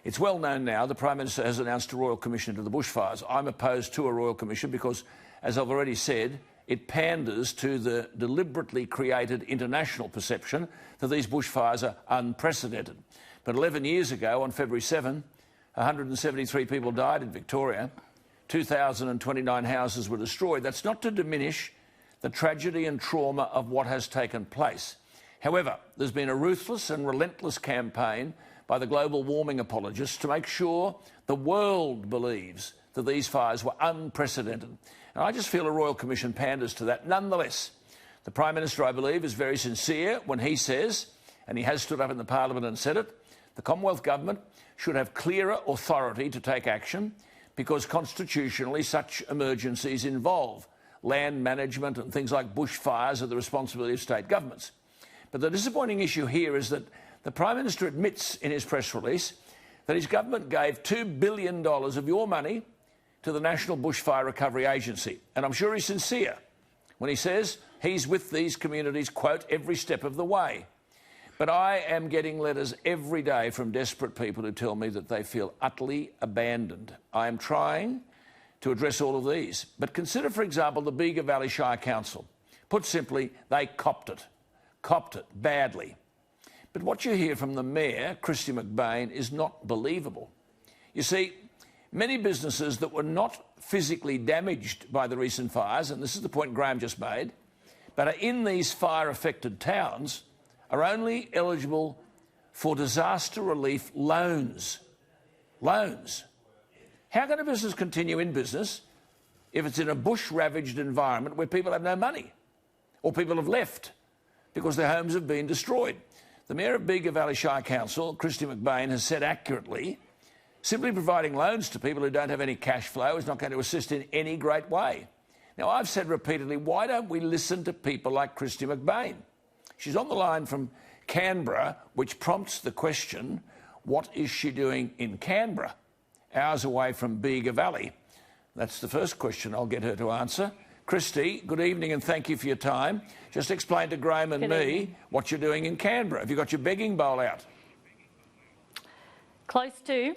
It's well known now the Prime Minister has announced a Royal Commission into the bushfires. I'm opposed to a Royal Commission because, as I've already said, it panders to the deliberately created international perception that these bushfires are unprecedented. But 11 years ago, on February 7, 173 people died in Victoria, 2,029 houses were destroyed. That's not to diminish the tragedy and trauma of what has taken place. However, there's been a ruthless and relentless campaign by the global warming apologists to make sure the world believes that these fires were unprecedented. And I just feel a Royal Commission panders to that. Nonetheless, the Prime Minister, I believe, is very sincere when he says, and he has stood up in the Parliament and said it, the Commonwealth Government should have clearer authority to take action because constitutionally such emergencies involve land management and things like bushfires are the responsibility of state governments. But the disappointing issue here is that the Prime Minister admits in his press release that his government gave $2 billion of your money to the National Bushfire Recovery Agency. And I'm sure he's sincere when he says he's with these communities, quote, every step of the way. But I am getting letters every day from desperate people who tell me that they feel utterly abandoned. I am trying to address all of these. But consider, for example, the Bega Valley Shire Council. Put simply, they copped it badly. But what you hear from the Mayor, Christy McBain, is not believable. You see, many businesses that were not physically damaged by the recent fires, and this is the point Graham just made, but are in these fire-affected towns, are only eligible for disaster relief loans. Loans. How can a business continue in business if it's in a bush-ravaged environment where people have no money or people have left because their homes have been destroyed? The Mayor of Bega Valley Shire Council, Christy McBain, has said accurately, simply providing loans to people who don't have any cash flow is not going to assist in any great way. Now, I've said repeatedly, why don't we listen to people like Christy McBain? She's on the line from Canberra, which prompts the question, what is she doing in Canberra, hours away from Bega Valley? That's the first question I'll get her to answer. Christy, good evening and thank you for your time. Just explain to Graham and me what you're doing in Canberra. Have you got your begging bowl out? Close to.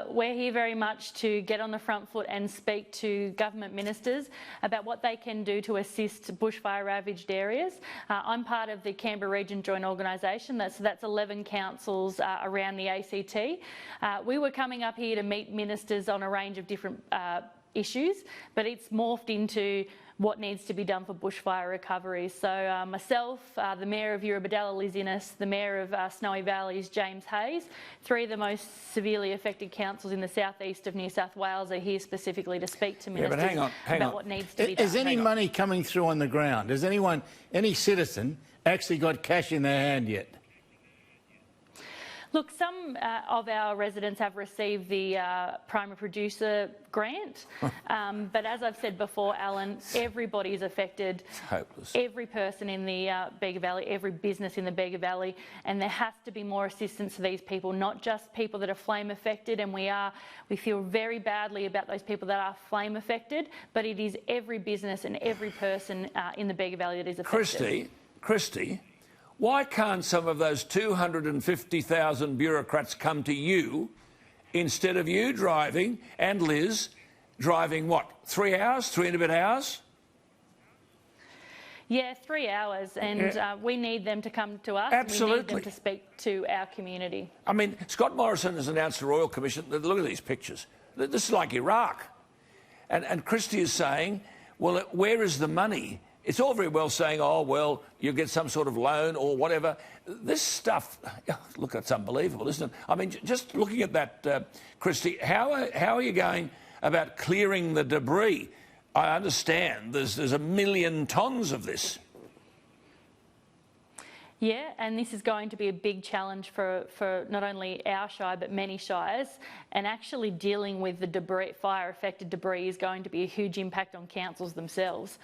We're here very much to get on the front foot and speak to government ministers about what they can do to assist bushfire ravaged areas. I'm part of the Canberra Region Joint Organisation. That's 11 councils around the ACT. We were coming up here to meet ministers on a range of different issues, but it's morphed into what needs to be done for bushfire recovery. So myself, the Mayor of Eurobodalla, Liz Innes, the Mayor of Snowy Valleys, James Hayes, three of the most severely affected councils in the southeast of New South Wales are here specifically to speak to ministers about what needs to be done. Is any money coming through on the ground? Has anyone, any citizen, actually got cash in their hand yet? Look, some of our residents have received the Primary Producer grant, but as I've said before, Alan, everybody is affected. It's hopeless. Every person in the Bega Valley, every business in the Bega Valley, and there has to be more assistance for these people, not just people that are flame affected, and we feel very badly about those people that are flame affected, but it is every business and every person in the Bega Valley that is affected. Christy, why can't some of those 250,000 bureaucrats come to you instead of you driving, and Liz driving, what, 3 hours, 3 and a bit hours? Yeah, 3 hours, and we need them to come to us. Absolutely. We need them to speak to our community. I mean, Scott Morrison has announced a Royal Commission. Look at these pictures. This is like Iraq. And Christy is saying, well, where is the money? It's all very well saying, oh, well, you get some sort of loan or whatever. This stuff, look, it's unbelievable, isn't it? I mean, just looking at that, Christy, how are you going about clearing the debris? I understand there's 1 million tonnes of this. Yeah, and this is going to be a big challenge for not only our shire but many shires, and actually dealing with the debris, fire-affected debris, is going to be a huge impact on councils themselves.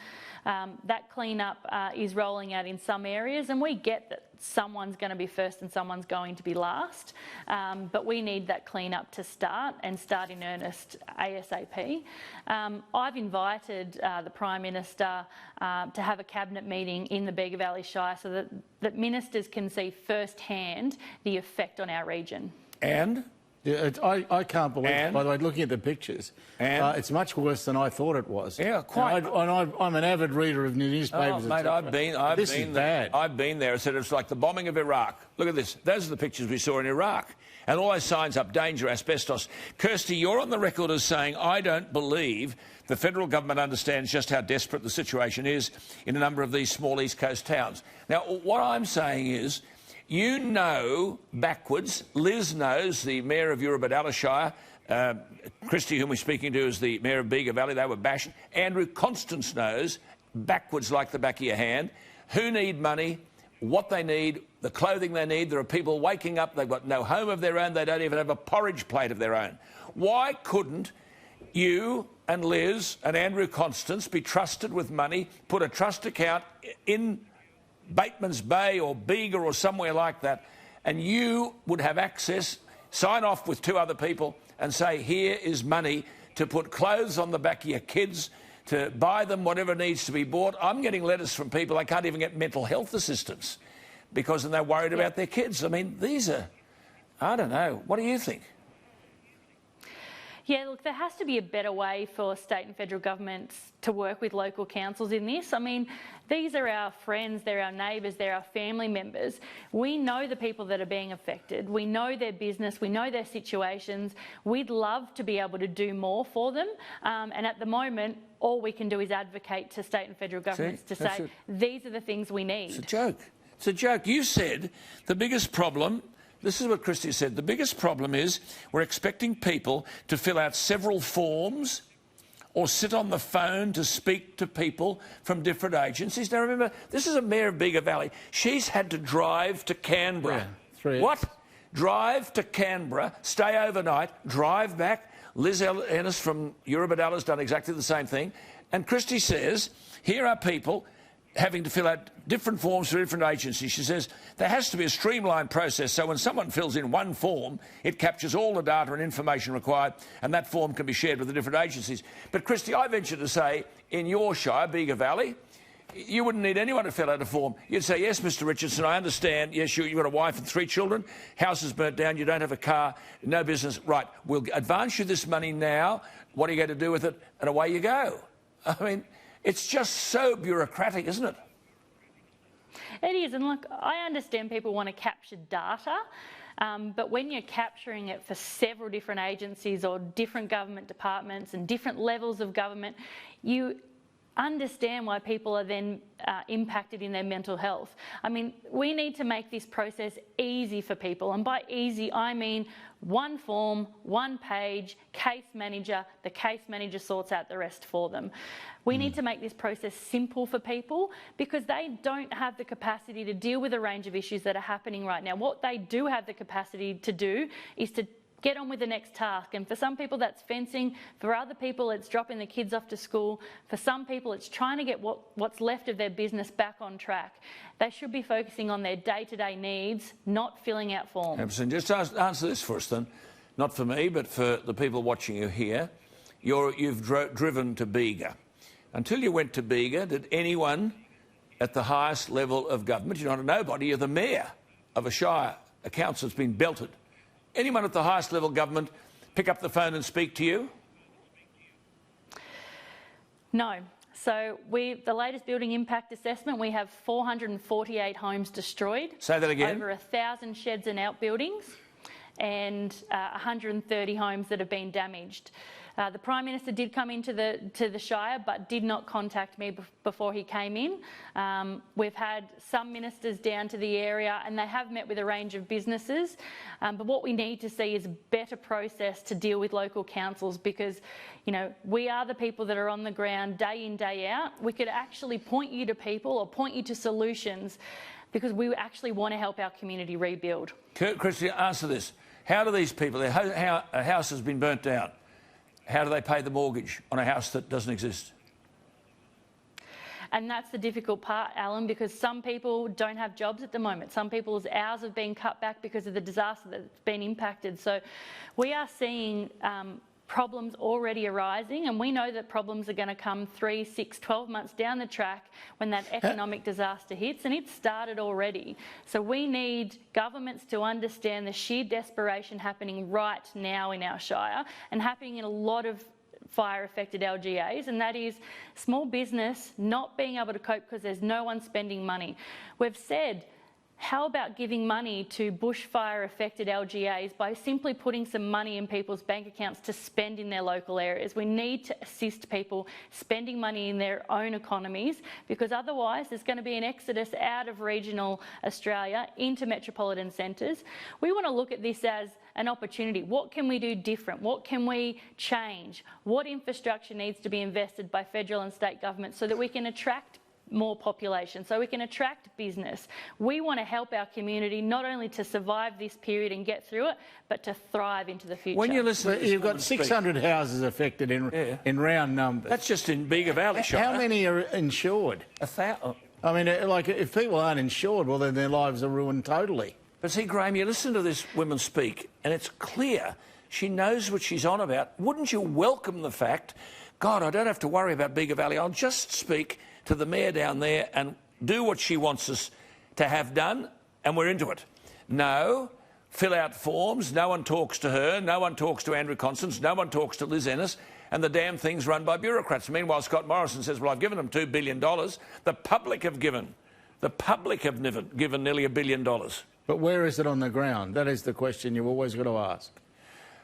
That clean-up is rolling out in some areas, and we get that someone's going to be first and someone's going to be last, but we need that clean-up to start in earnest ASAP. I've invited the Prime Minister to have a cabinet meeting in the Bega Valley Shire so that ministers can see firsthand the effect on our region. And Yeah, I can't believe, And? by the way, looking at the pictures, And? it's much worse than I thought it was. Yeah, quite. I'm an avid reader of newspapers. Oh, mate, I've been bad. I've been there. I said it's like the bombing of Iraq. Look at this. Those are the pictures we saw in Iraq. And all those signs up, danger, asbestos. Kirsty, you're on the record as saying, I don't believe the federal government understands just how desperate the situation is in a number of these small East Coast towns. Now, what I'm saying is, you know backwards, Liz knows, the Mayor of Eurobodalla Shire, Christie, whom we're speaking to, is the Mayor of Bega Valley, they were bashed. Andrew Constance knows, backwards like the back of your hand, who need money, what they need, the clothing they need. There are people waking up, they've got no home of their own, they don't even have a porridge plate of their own. Why couldn't you and Liz and Andrew Constance be trusted with money, put a trust account in Bateman's Bay or Bega or somewhere like that, and you would have access, sign off with 2 other people and say, here is money to put clothes on the back of your kids, to buy them whatever needs to be bought. I'm getting letters from people, they can't even get mental health assistance because they're worried about their kids. I mean, these are, I don't know. What do you think? Yeah, look, there has to be a better way for state and federal governments to work with local councils in this. I mean, these are our friends, they're our neighbours, they're our family members. We know the people that are being affected. We know their business, we know their situations. We'd love to be able to do more for them. And at the moment, all we can do is advocate to state and federal governments to say, these are the things we need. It's a joke. It's a joke. You said the biggest problem, this is what Christie said, the biggest problem is we're expecting people to fill out several forms or sit on the phone to speak to people from different agencies. Now, remember, this is a Mayor of Bega Valley. She's had to drive to Canberra. Yeah, what? Drive to Canberra, stay overnight, drive back. Liz Ennis from Eurobodalla has done exactly the same thing. And Christie says, here are people having to fill out different forms for different agencies. She says there has to be a streamlined process so when someone fills in one form, it captures all the data and information required and that form can be shared with the different agencies. But, Christie, I venture to say in your shire, Bega Valley, you wouldn't need anyone to fill out a form. You'd say, yes, Mr Richardson, I understand. Yes, you've got a wife and 3 children. House is burnt down. You don't have a car. No business. Right, we'll advance you this money now. What are you going to do with it? And away you go. I mean, it's just so bureaucratic, isn't it? It is, and look, I understand people want to capture data, but when you're capturing it for several different agencies or different government departments and different levels of government, you understand why people are then impacted in their mental health. I mean, we need to make this process easy for people, and by easy I mean one form, one page, case manager, the case manager sorts out the rest for them. We need to make this process simple for people because they don't have the capacity to deal with a range of issues that are happening right now. What they do have the capacity to do is to get on with the next task. And for some people that's fencing, for other people it's dropping the kids off to school, for some people it's trying to get what's left of their business back on track. They should be focusing on their day-to-day needs, not filling out forms. Absolutely. Just answer this for us then, not for me but for the people watching you here. You've driven to Bega. Until you went to Bega, did anyone at the highest level of government, you're not a nobody, you're the mayor of a shire, a council that's been belted, anyone at the highest level of government pick up the phone and speak to you? No. So the latest building impact assessment, we have 448 homes destroyed. Say that again. Over 1,000 sheds and outbuildings and 130 homes that have been damaged. The Prime Minister did come into the Shire but did not contact me before he came in. We've had some ministers down to the area and they have met with a range of businesses. But what we need to see is a better process to deal with local councils because, you know, we are the people that are on the ground day in, day out. We could actually point you to people or point you to solutions because we actually want to help our community rebuild. Christie, answer this. How do these people, a house has been burnt down, how do they pay the mortgage on a house that doesn't exist? And that's the difficult part, Alan, because some people don't have jobs at the moment. Some people's hours have been cut back because of the disaster that's been impacted. So we are seeing problems already arising, and we know that problems are going to come 3, 6, 12 months down the track when that economic disaster hits, and it's started already. So we need governments to understand the sheer desperation happening right now in our shire and happening in a lot of fire-affected LGAs, and that is small business not being able to cope because there's no one spending money. We've said, how about giving money to bushfire-affected LGAs by simply putting some money in people's bank accounts to spend in their local areas? We need to assist people spending money in their own economies, because otherwise there's going to be an exodus out of regional Australia into metropolitan centres. We want to look at this as an opportunity. What can we do different? What can we change? What infrastructure needs to be invested by federal and state governments so that we can attract more population, so we can attract business? We want to help our community not only to survive this period and get through it, but to thrive into the future. When you listen, you've got 600 houses affected in round numbers. That's just in Bega Valley, Shire. How many are insured? 1,000. I mean, like, if people aren't insured, well, then their lives are ruined totally. But see, Graham, you listen to this woman speak, and it's clear she knows what she's on about. Wouldn't you welcome the fact, God, I don't have to worry about Bega Valley. I'll just speak to the mayor down there and do what she wants us to have done, and we're into it. No, fill out forms, no one talks to her, no one talks to Andrew Constance, no one talks to Liz Ennis, and the damn thing's run by bureaucrats. Meanwhile, Scott Morrison says, well, I've given them $2 billion. The public have given nearly $1 billion. But where is it on the ground? That is the question you've always got to ask.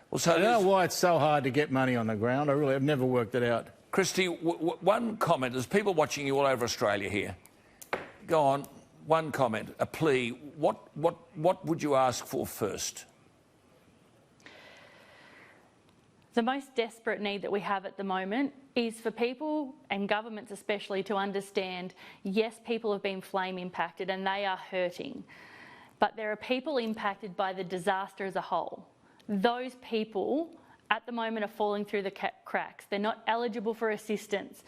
Well, so I don't know why it's so hard to get money on the ground. I've never worked it out. Christy, one comment. There's people watching you all over Australia here. Go on, one comment, a plea. What would you ask for first? The most desperate need that we have at the moment is for people, and governments especially, to understand, yes, people have been flame impacted and they are hurting, but there are people impacted by the disaster as a whole. Those people at the moment are falling through the cracks. They're not eligible for assistance.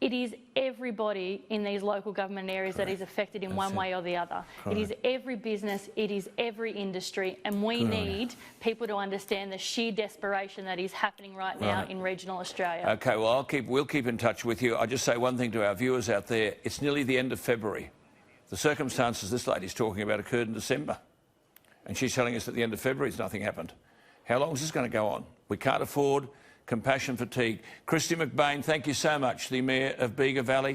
It is everybody in these local government areas that is affected in one way or the other. It is every business, it is every industry, and we need people to understand the sheer desperation that is happening right now in regional Australia. OK, well, we'll keep in touch with you. I'll just say one thing to our viewers out there. It's nearly the end of February. The circumstances this lady's talking about occurred in December, and she's telling us at the end of February nothing happened. How long is this going to go on? We can't afford compassion fatigue. Christy McBain, thank you so much, the Mayor of Bega Valley.